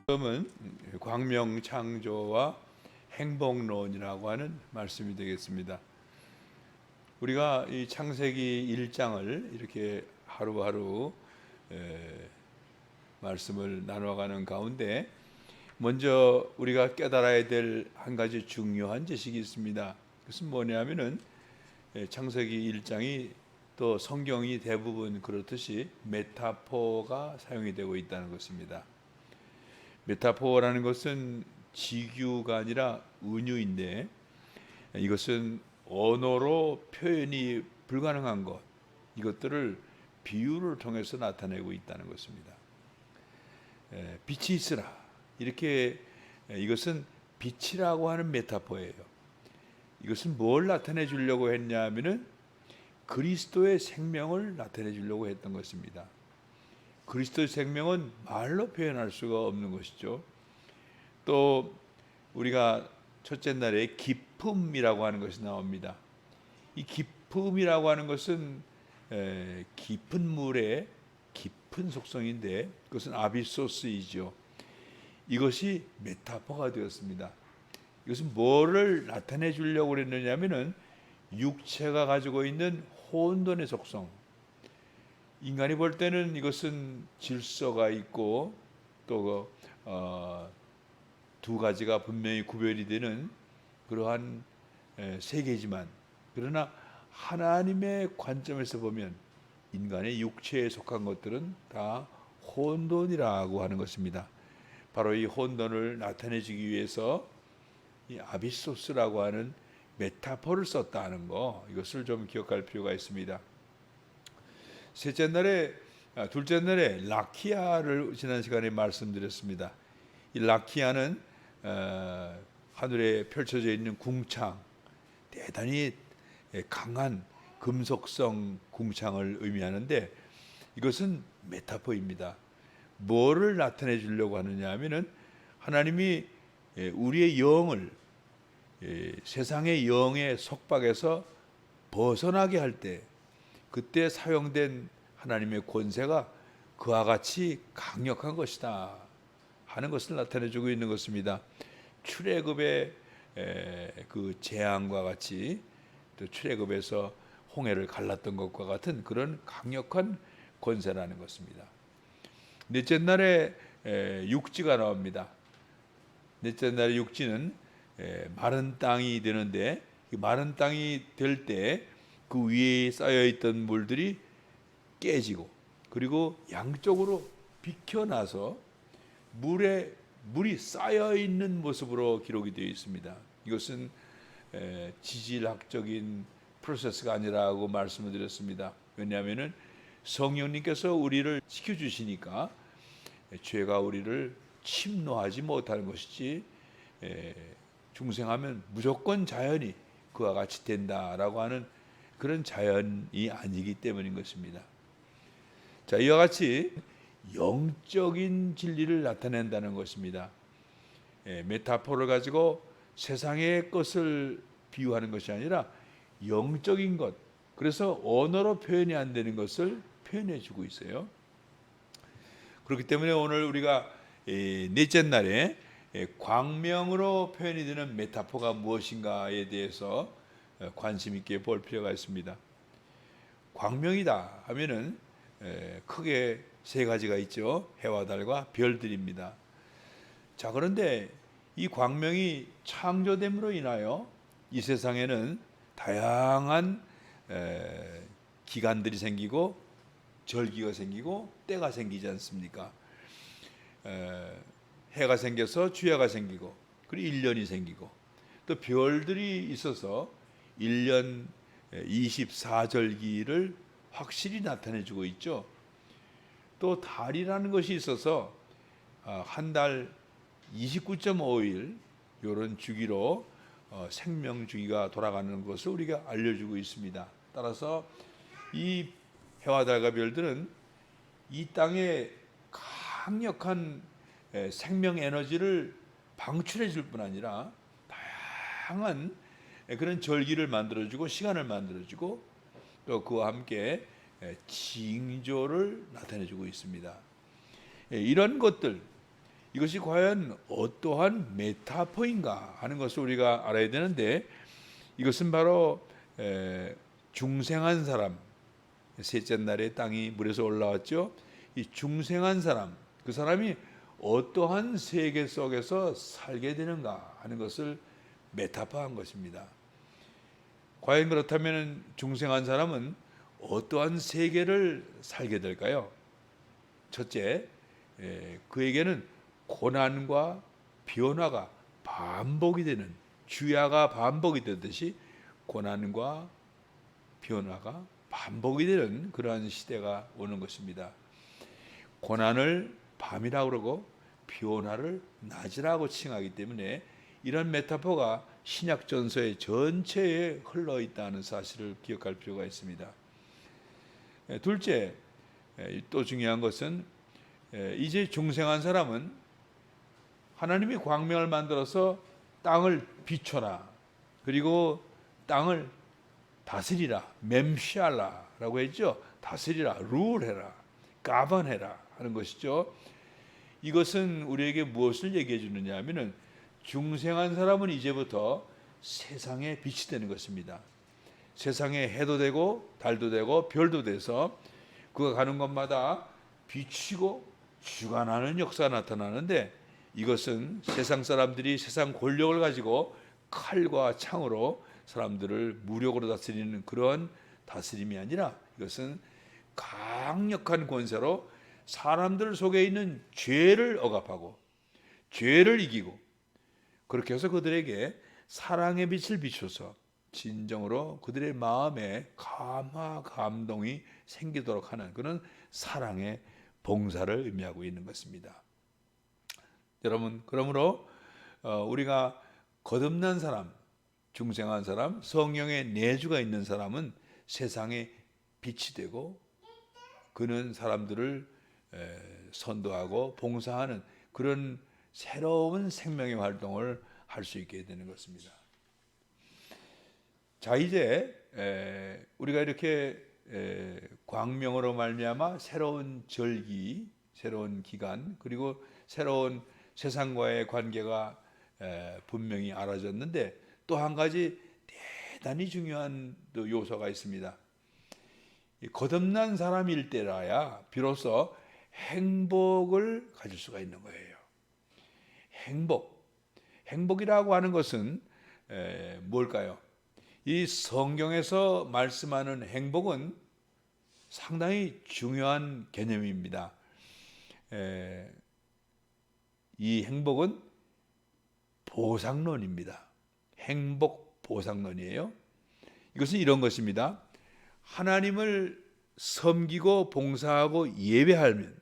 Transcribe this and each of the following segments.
다음은 광명창조와 행복론이라고 하는 말씀이 되겠습니다. 우리가 이 창세기 1장을 이렇게 하루하루 말씀을 나눠가는 가운데 먼저 우리가 깨달아야 될 한 가지 중요한 지식이 있습니다. 그것은 뭐냐면은 창세기 1장이 또 성경이 대부분 그렇듯이 메타포가 사용이 되고 있다는 것입니다. 메타포라는 것은 지규가 아니라 은유인데, 이것은 언어로 표현이 불가능한 것, 이것들을 비유를 통해서 나타내고 있다는 것입니다. 빛이 있으라, 이렇게 이것은 빛이라고 하는 메타포예요. 이것은 뭘 나타내 주려고 했냐면은 그리스도의 생명을 나타내 주려고 했던 것입니다. 그리스도의 생명은 말로 표현할 수가 없는 것이죠. 또 우리가 첫째 날에 기품이라고 하는 것이 나옵니다. 이 기품이라고 하는 것은 깊은 물의 깊은 속성인데, 그것은 아비소스이죠. 이것이 메타포가 되었습니다. 이것은 뭐를 나타내 주려고 그랬느냐면은 육체가 가지고 있는 혼돈의 속성, 인간이 볼 때는 이것은 질서가 있고 또 두 가지가 분명히 구별이 되는 그러한 세계지만, 그러나 하나님의 관점에서 보면 인간의 육체에 속한 것들은 다 혼돈이라고 하는 것입니다. 바로 이 혼돈을 나타내주기 위해서 이 아비소스라고 하는 메타포를 썼다는 거, 이것을 좀 기억할 필요가 있습니다. 둘째 날에 라키아를 지난 시간에 말씀드렸습니다. 이 라키아는 하늘에 펼쳐져 있는 궁창, 대단히 강한 금속성 궁창을 의미하는데, 이것은 메타포입니다. 뭐를 나타내 주려고 하느냐 하면은 하나님이 우리의 영을 세상의 영의 속박에서 벗어나게 할 때, 그때 사용된 하나님의 권세가 그와 같이 강력한 것이다 하는 것을 나타내주고 있는 것입니다. 출애굽의 그 재앙과 같이, 또 출애굽에서 홍해를 갈랐던 것과 같은 그런 강력한 권세라는 것입니다. 넷째 날에 육지가 나옵니다. 넷째 날에 육지는 마른 땅이 되는데, 이 마른 땅이 될 때 그 위에 쌓여있던 물들이 깨지고, 그리고 양쪽으로 비켜나서 물이 쌓여있는 모습으로 기록이 되어 있습니다. 이것은 지질학적인 프로세스가 아니라고 말씀을 드렸습니다. 왜냐하면 성령님께서 우리를 지켜주시니까 죄가 우리를 침노하지 못하는 것이지, 중생하면 무조건 자연이 그와 같이 된다라고 하는 그런 자연이 아니기 때문인 것입니다. 자, 이와 같이 영적인 진리를 나타낸다는 것입니다. 메타포를 가지고 세상의 것을 비유하는 것이 아니라 영적인 것, 그래서 언어로 표현이 안 되는 것을 표현해 주고 있어요. 그렇기 때문에 오늘 우리가 넷째 날에 광명으로 표현이 되는 메타포가 무엇인가에 대해서 관심 있게 볼 필요가 있습니다. 광명이다 하면은 크게 세 가지가 있죠. 해와 달과 별들입니다. 자, 그런데 이 광명이 창조됨으로 인하여 이 세상에는 다양한 기간들이 생기고 절기가 생기고 때가 생기지 않습니까? 해가 생겨서 주야가 생기고, 그리고 1년이 생기고, 또 별들이 있어서 1년 24절기를 확실히 나타내주고 있죠. 또 달이라는 것이 있어서 한 달 29.5일 이런 주기로 생명 주기가 돌아가는 것을 우리가 알려주고 있습니다. 따라서 이 해와 달과 별들은 이 땅에 강력한 생명 에너지를 방출해 줄 뿐 아니라 다양한 그런 절기를 만들어주고 시간을 만들어주고 또 그와 함께 징조를 나타내주고 있습니다. 이런 것들, 이것이 과연 어떠한 메타포인가 하는 것을 우리가 알아야 되는데, 이것은 바로 중생한 사람, 셋째 날에 땅이 물에서 올라왔죠. 이 중생한 사람, 그 사람이 어떠한 세계 속에서 살게 되는가 하는 것을 메타포한 것입니다. 과연 그렇다면 중생한 사람은 어떠한 세계를 살게 될까요? 첫째, 그에게는 고난과 변화가 반복이 되는, 주야가 반복이 되듯이 고난과 변화가 반복이 되는 그러한 시대가 오는 것입니다. 고난을 밤이라고 그러고 변화를 낮이라고 칭하기 때문에 이런 메타포가 신약 전서의 전체에 흘러 있다는 사실을 기억할 필요가 있습니다. 둘째, 또 중요한 것은 이제 중생한 사람은 하나님이 광명을 만들어서 땅을 비춰라, 그리고 땅을 다스리라, mem시알라라고 했죠. 다스리라, 룰해라, 가번해라 하는 것이죠. 이것은 우리에게 무엇을 얘기해 주느냐 하면은 중생한 사람은 이제부터 세상의 빛이 되는 것입니다. 세상에 해도 되고 달도 되고 별도 돼서 그가 가는 곳마다 비치고 주관하는 역사가 나타나는데, 이것은 세상 사람들이 세상 권력을 가지고 칼과 창으로 사람들을 무력으로 다스리는 그런 다스림이 아니라, 이것은 강력한 권세로 사람들 속에 있는 죄를 억압하고 죄를 이기고, 그렇게 해서 그들에게 사랑의 빛을 비춰서 진정으로 그들의 마음에 감화 감동이 생기도록 하는 그런 사랑의 봉사를 의미하고 있는 것입니다. 여러분, 그러므로 우리가 거듭난 사람, 중생한 사람, 성령의 내주가 있는 사람은 세상의 빛이 되고, 그는 사람들을 선도하고 봉사하는 그런 새로운 생명의 활동을 할 수 있게 되는 것입니다. 자, 이제 우리가 이렇게 광명으로 말미암아 새로운 절기, 새로운 기간, 그리고 새로운 세상과의 관계가 분명히 알아졌는데, 또 한 가지 대단히 중요한 요소가 있습니다. 거듭난 사람일 때라야 비로소 행복을 가질 수가 있는 거예요. 행복이라고 하는 것은 뭘까요? 이 성경에서 말씀하는 행복은 상당히 중요한 개념입니다. 이 행복은 보상론입니다. 행복 보상론이에요. 이것은 이런 것입니다. 하나님을 섬기고 봉사하고 예배하면,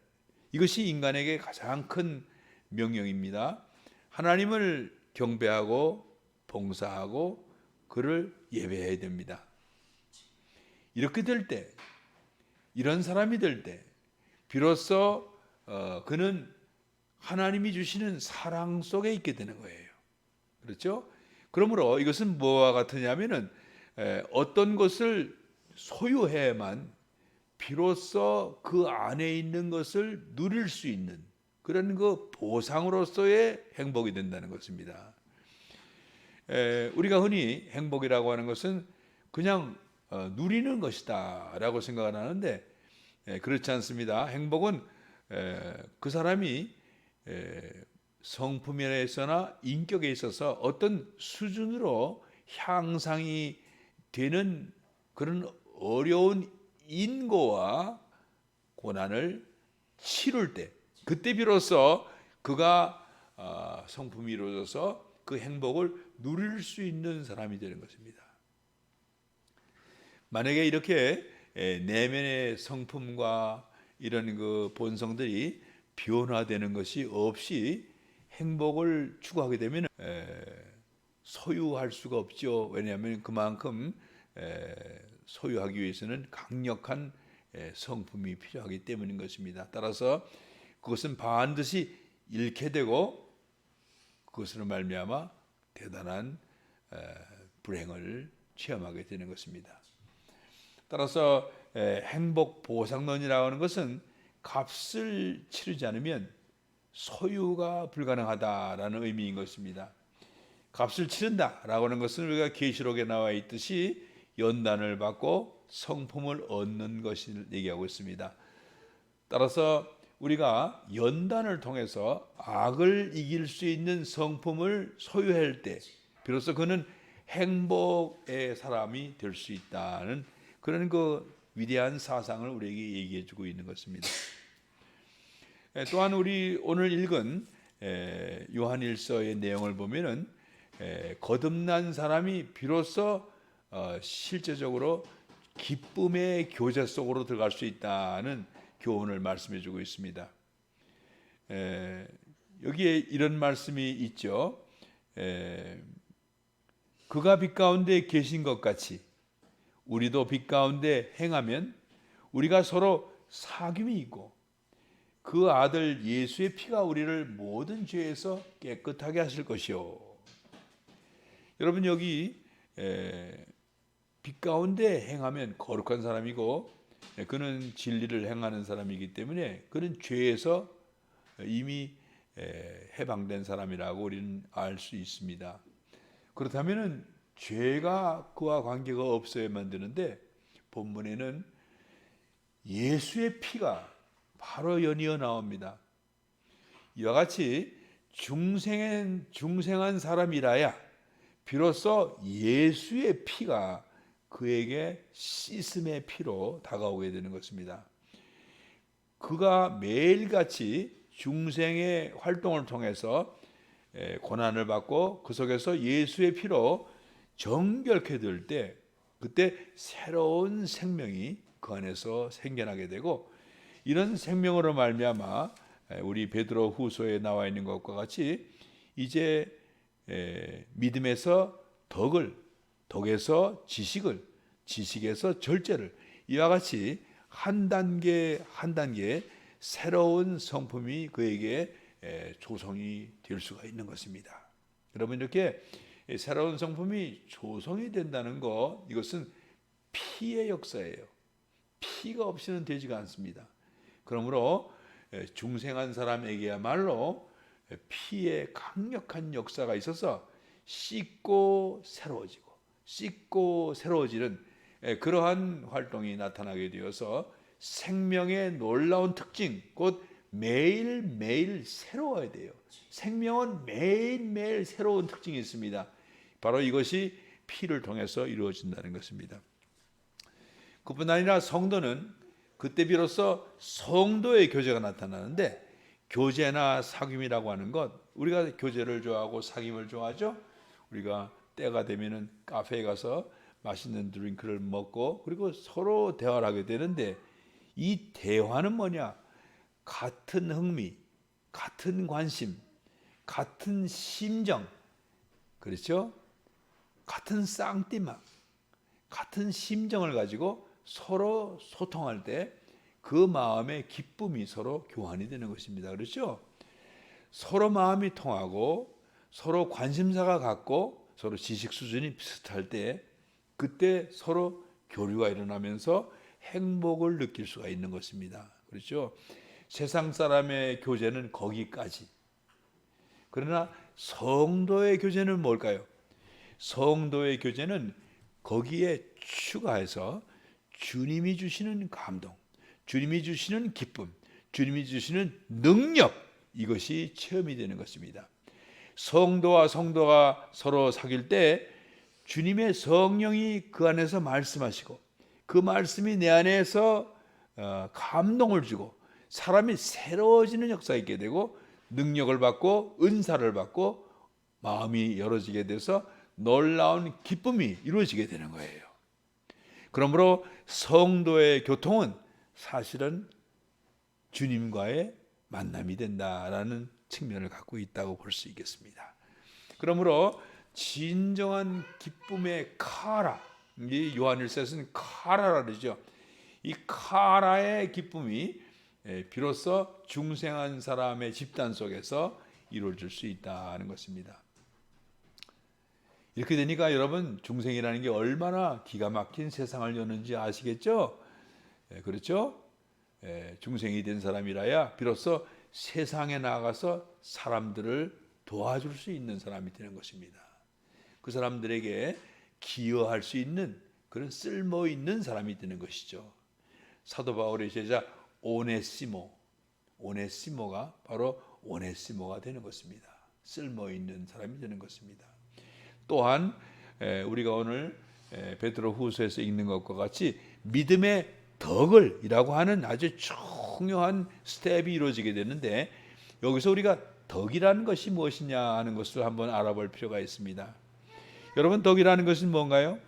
이것이 인간에게 가장 큰 명령입니다. 하나님을 경배하고 봉사하고 그를 예배해야 됩니다. 이렇게 될 때, 이런 사람이 될 때 비로소 그는 하나님이 주시는 사랑 속에 있게 되는 거예요. 그렇죠? 그러므로 이것은 뭐와 같으냐면은 어떤 것을 소유해야만 비로소 그 안에 있는 것을 누릴 수 있는 그런 그 보상으로서의 행복이 된다는 것입니다. 우리가 흔히 행복이라고 하는 것은 그냥 누리는 것이다 라고 생각을 하는데, 그렇지 않습니다. 행복은 그 사람이 성품에 있어나 인격에 있어서 어떤 수준으로 향상이 되는 그런 어려운 인고와 고난을 치룰 때, 그때 비로소 그가 성품이 이루어져서 그 행복을 누릴 수 있는 사람이 되는 것입니다. 만약에 이렇게 내면의 성품과 이런 그 본성들이 변화되는 것이 없이 행복을 추구하게 되면 소유할 수가 없죠. 왜냐하면 그만큼 소유하기 위해서는 강력한 성품이 필요하기 때문인 것입니다. 따라서 그것은 반드시 잃게 되고 그것으로 말미암아 대단한 불행을 체험하게 되는 것입니다. 따라서 행복 보상론이라고 하는 것은 값을 치르지 않으면 소유가 불가능하다라는 의미인 것입니다. 값을 치른다라고 하는 것은 우리가 계시록에 나와 있듯이 연단을 받고 성품을 얻는 것을 얘기하고 있습니다. 따라서 우리가 연단을 통해서 악을 이길 수 있는 성품을 소유할 때 비로소 그는 행복의 사람이 될 수 있다는 그런 그 위대한 사상을 우리에게 얘기해 주고 있는 것입니다. 또한 우리 오늘 읽은 요한일서의 내용을 보면은 거듭난 사람이 비로소 실제적으로 기쁨의 교제 속으로 들어갈 수 있다는 교훈을 말씀해 주고 있습니다. 여기에 이런 말씀이 있죠. 그가 빛 가운데 계신 것 같이 우리도 빛 가운데 행하면 우리가 서로 사귐이 있고 그 아들 예수의 피가 우리를 모든 죄에서 깨끗하게 하실 것이요. 여러분 여기 빛 가운데 행하면 거룩한 사람이고 그는 진리를 행하는 사람이기 때문에 그는 죄에서 이미 해방된 사람이라고 우리는 알 수 있습니다. 그렇다면 죄가 그와 관계가 없어야 만드는데 본문에는 예수의 피가 바로 연이어 나옵니다. 이와 같이 중생한 사람이라야 비로소 예수의 피가 그에게 씻음의 피로 다가오게 되는 것입니다. 그가 매일같이 중생의 활동을 통해서 고난을 받고 그 속에서 예수의 피로 정결케 될 때 그때 새로운 생명이 그 안에서 생겨나게 되고 이런 생명으로 말미암아 우리 베드로 후서에 나와 있는 것과 같이 이제 믿음에서 덕을, 덕에서 지식을, 지식에서 절제를 이와 같이 한 단계 한 단계 새로운 성품이 그에게 조성이 될 수가 있는 것입니다. 여러분 이렇게 새로운 성품이 조성이 된다는 것 이것은 피의 역사예요. 피가 없이는 되지가 않습니다. 그러므로 중생한 사람에게야말로 피의 강력한 역사가 있어서 씻고 새로워지고 씻고 새로워지는 그러한 활동이 나타나게 되어서 생명의 놀라운 특징 곧 매일매일 새로워야 돼요. 생명은 매일매일 새로운 특징이 있습니다. 바로 이것이 피를 통해서 이루어진다는 것입니다. 그뿐 아니라 성도는 그때 비로소 성도의 교제가 나타나는데 교제나 사귐이라고 하는 것 우리가 교제를 좋아하고 사귐을 좋아하죠. 우리가 때가 되면은 카페에 가서 맛있는 드링크를 먹고 그리고 서로 대화를 하게 되는데 이 대화는 뭐냐? 같은 흥미, 같은 관심, 같은 심정, 그렇죠? 같은 쌍띠막, 같은 심정을 가지고 서로 소통할 때 그 마음의 기쁨이 서로 교환이 되는 것입니다. 그렇죠? 서로 마음이 통하고 서로 관심사가 같고 서로 지식 수준이 비슷할 때 그때 서로 교류가 일어나면서 행복을 느낄 수가 있는 것입니다. 그렇죠? 세상 사람의 교제는 거기까지. 그러나 성도의 교제는 뭘까요? 성도의 교제는 거기에 추가해서 주님이 주시는 감동, 주님이 주시는 기쁨, 주님이 주시는 능력 이것이 체험이 되는 것입니다. 성도와 성도가 서로 사귈 때 주님의 성령이 그 안에서 말씀하시고 그 말씀이 내 안에서 감동을 주고 사람이 새로워지는 역사가 있게 되고 능력을 받고 은사를 받고 마음이 열어지게 돼서 놀라운 기쁨이 이루어지게 되는 거예요. 그러므로 성도의 교통은 사실은 주님과의 만남이 된다라는 측면을 갖고 있다고 볼 수 있겠습니다. 그러므로 진정한 기쁨의 카라, 이 요한일서에서는 카라라 그러죠. 이 카라의 기쁨이 비로소 중생한 사람의 집단 속에서 이루어질 수 있다는 것입니다. 이렇게 되니까 여러분, 중생이라는 게 얼마나 기가 막힌 세상을 여는지 아시겠죠? 그렇죠? 중생이 된 사람이라야 비로소 세상에 나가서 사람들을 도와줄 수 있는 사람이 되는 것입니다. 그 사람들에게 기여할 수 있는 그런 쓸모 있는 사람이 되는 것이죠. 사도 바울의 제자 오네시모가 바로 오네시모가 되는 것입니다. 쓸모 있는 사람이 되는 것입니다. 또한 우리가 오늘 베드로후서에서 읽는 것과 같이 믿음의 덕을이라고 하는 아주 중요한 스텝이 이루어지게 되는데, 여기서 우리가 덕이라는 것이 무엇이냐 하는 것을 한번 알아볼 필요가 있습니다. 여러분, 덕이라는 것은 뭔가요?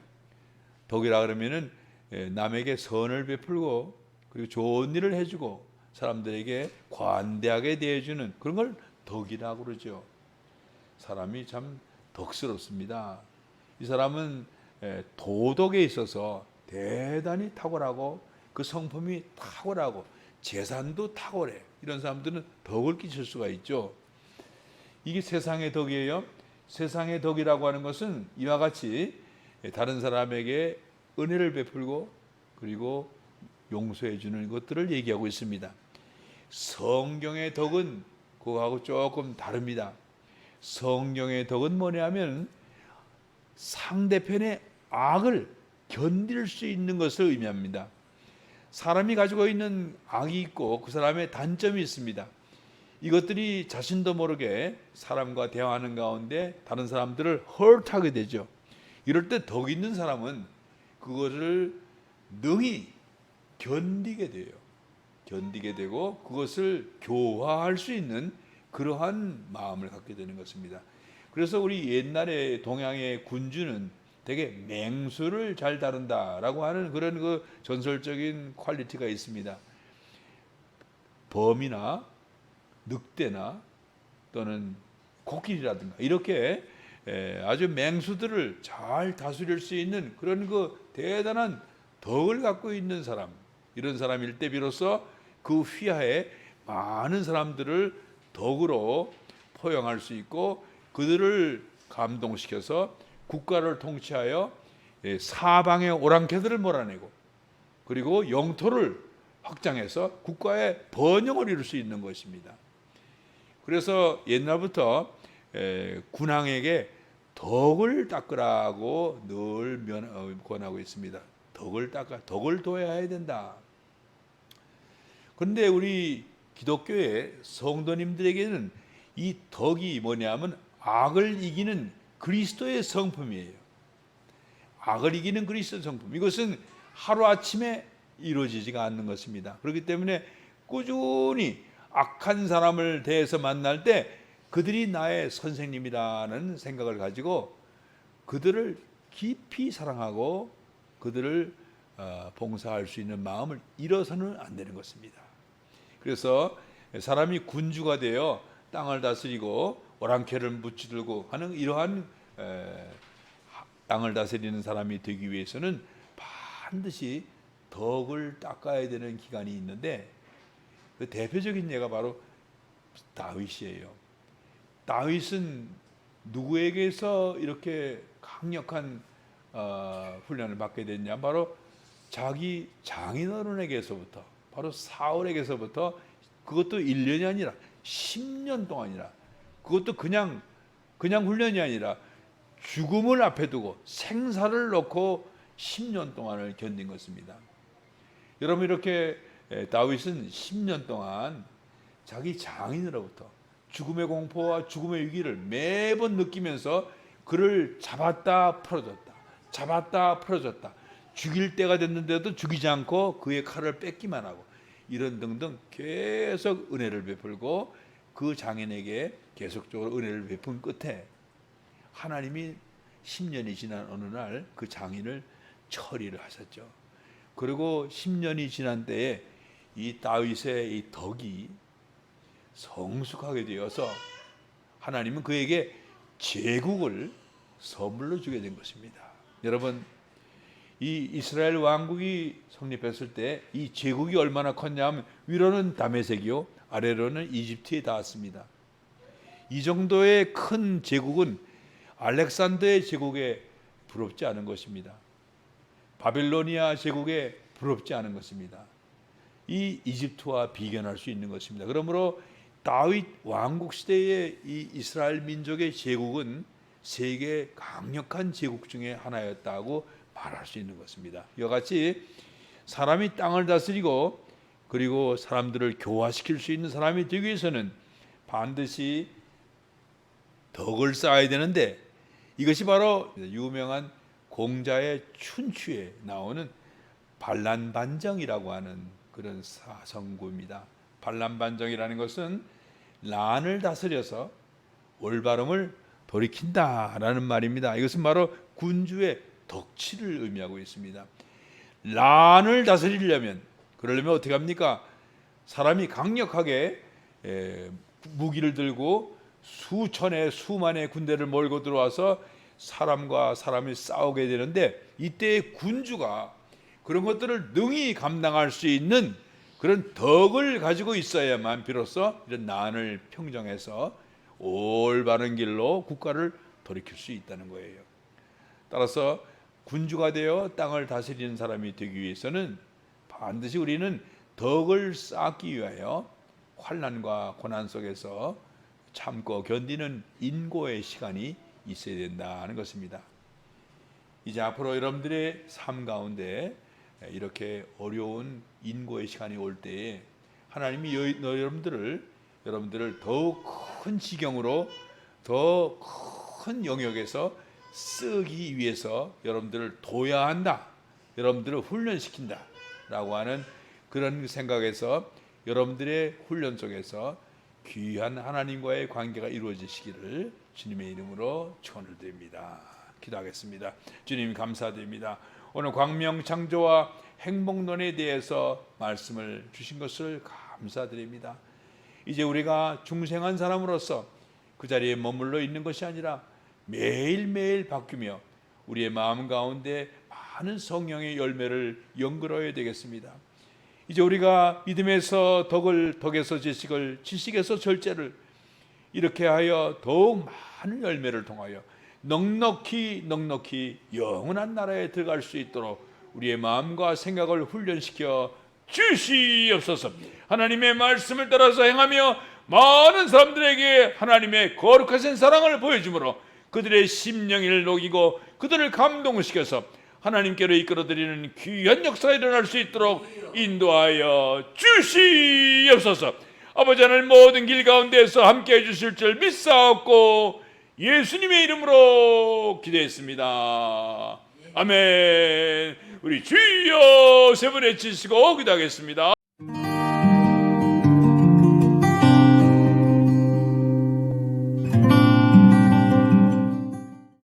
덕이라 그러면은 남에게 선을 베풀고 그리고 좋은 일을 해주고 사람들에게 관대하게 대해주는 그런 걸 덕이라고 그러죠. 사람이 참 덕스럽습니다. 이 사람은 도덕에 있어서 대단히 탁월하고 그 성품이 탁월하고 재산도 탁월해. 이런 사람들은 덕을 끼칠 수가 있죠. 이게 세상의 덕이에요. 세상의 덕이라고 하는 것은 이와 같이 다른 사람에게 은혜를 베풀고 그리고 용서해 주는 것들을 얘기하고 있습니다. 성경의 덕은 그거하고 조금 다릅니다. 성경의 덕은 뭐냐면 상대편의 악을 견딜 수 있는 것을 의미합니다. 사람이 가지고 있는 악이 있고 그 사람의 단점이 있습니다. 이것들이 자신도 모르게 사람과 대화하는 가운데 다른 사람들을 hurt하게 되죠. 이럴 때 덕 있는 사람은 그것을 능히 견디게 돼요. 견디게 되고 그것을 교화할 수 있는 그러한 마음을 갖게 되는 것입니다. 그래서 우리 옛날에 동양의 군주는 되게 맹수를 잘 다룬다라고 하는 그런 그 전설적인 퀄리티가 있습니다. 범이나 늑대나 또는 코끼리라든가 이렇게 아주 맹수들을 잘 다스릴 수 있는 그런 그 대단한 덕을 갖고 있는 사람, 이런 사람일 때 비로소 그 휘하에 많은 사람들을 덕으로 포용할 수 있고 그들을 감동시켜서 국가를 통치하여 사방의 오랑캐들을 몰아내고 그리고 영토를 확장해서 국가의 번영을 이룰 수 있는 것입니다. 그래서 옛날부터 군왕에게 덕을 닦으라고 늘 권하고 있습니다. 덕을 둬야 된다. 그런데 우리 기독교의 성도님들에게는 이 덕이 뭐냐면 악을 이기는 그리스도의 성품이에요. 악을 이기는 그리스도의 성품. 이것은 하루아침에 이루어지지가 않는 것입니다. 그렇기 때문에 꾸준히 악한 사람을 대해서 만날 때 그들이 나의 선생님이라는 생각을 가지고 그들을 깊이 사랑하고 그들을 봉사할 수 있는 마음을 잃어서는 안 되는 것입니다. 그래서 사람이 군주가 되어 땅을 다스리고 오랑캐를 무찌들고 하는 이러한 땅을 다스리는 사람이 되기 위해서는 반드시 덕을 닦아야 되는 기간이 있는데 그 대표적인 예가 바로 다윗이에요. 다윗은 누구에게서 이렇게 강력한 훈련을 받게 됐냐? 바로 자기 장인어른에게서부터, 바로 사울에게서부터, 그것도 1년이 아니라 10년 동안이라, 그것도 그냥 훈련이 아니라 죽음을 앞에 두고 생사를 놓고 10년 동안을 견딘 것입니다. 여러분, 이렇게 다윗은 10년 동안 자기 장인으로부터 죽음의 공포와 죽음의 위기를 매번 느끼면서 그를 잡았다 풀어줬다, 죽일 때가 됐는데도 죽이지 않고 그의 칼을 뺏기만 하고 이런 등등 계속 은혜를 베풀고 그 장인에게 계속적으로 은혜를 베푼 끝에 하나님이 10년이 지난 어느 날 그 장인을 처리를 하셨죠. 그리고 10년이 지난 때에 이 다윗의 이 덕이 성숙하게 되어서 하나님은 그에게 제국을 선물로 주게 된 것입니다. 여러분, 이 이스라엘 왕국이 성립했을 때 이 제국이 얼마나 컸냐면 위로는 다메섹이요 아래로는 이집트에 닿았습니다. 이 정도의 큰 제국은 알렉산더의 제국에 부럽지 않은 것입니다. 바빌로니아 제국에 부럽지 않은 것입니다. 이 이집트와 비견할 수 있는 것입니다. 그러므로 다윗 왕국 시대의 이 이스라엘 민족의 제국은 세계 강력한 제국 중에 하나였다고 말할 수 있는 것입니다. 이와 같이 사람이 땅을 다스리고 그리고 사람들을 교화시킬 수 있는 사람이 되기 위해서는 반드시 덕을 쌓아야 되는데 이것이 바로 유명한 공자의 춘추에 나오는 반란반정이라고 하는 그런 사성구입니다. 반란반정이라는 것은 란을 다스려서 올바름을 돌이킨다라는 말입니다. 이것은 바로 군주의 덕치를 의미하고 있습니다. 란을 다스리려면 그러려면 어떻게 합니까? 사람이 강력하게 무기를 들고 수천의 수만의 군대를 몰고 들어와서 사람과 사람이 싸우게 되는데 이때의 군주가 그런 것들을 능히 감당할 수 있는 그런 덕을 가지고 있어야만 비로소 이런 난을 평정해서 올바른 길로 국가를 돌이킬 수 있다는 거예요. 따라서 군주가 되어 땅을 다스리는 사람이 되기 위해서는 반드시 우리는 덕을 쌓기 위하여 환난과 고난 속에서 참고 견디는 인고의 시간이 있어야 된다는 것입니다. 이제 앞으로 여러분들의 삶 가운데 이렇게 어려운 인고의 시간이 올 때에 하나님이 여러분들을 더욱 큰 지경으로 더 큰 영역에서 쓰기 위해서 여러분들을 둬야 한다, 여러분들을 훈련시킨다 라고 하는 그런 생각에서 여러분들의 훈련 속에서 귀한 하나님과의 관계가 이루어지시기를 주님의 이름으로 축원을 드립니다. 기도하겠습니다. 주님 감사드립니다. 오늘 광명창조와 행복론에 대해서 말씀을 주신 것을 감사드립니다. 이제 우리가 중생한 사람으로서 그 자리에 머물러 있는 것이 아니라 매일매일 바뀌며 우리의 마음 가운데 많은 성령의 열매를 연결해야 되겠습니다. 이제 우리가 믿음에서 덕에서 지식을, 지식에서 절제를 이렇게 하여 더욱 많은 열매를 통하여 넉넉히 영원한 나라에 들어갈 수 있도록 우리의 마음과 생각을 훈련시켜 주시옵소서. 하나님의 말씀을 따라서 행하며 많은 사람들에게 하나님의 거룩하신 사랑을 보여주므로 그들의 심령을 녹이고 그들을 감동시켜서 하나님께로 이끌어드리는 귀한 역사가 일어날 수 있도록 인도하여 주시옵소서. 아버지 하나님 모든 길 가운데서 함께해 주실 줄 믿사옵고 예수님의 이름으로 기도했습니다. 아멘. 우리 주여 세 번 외치시고 기도하겠습니다.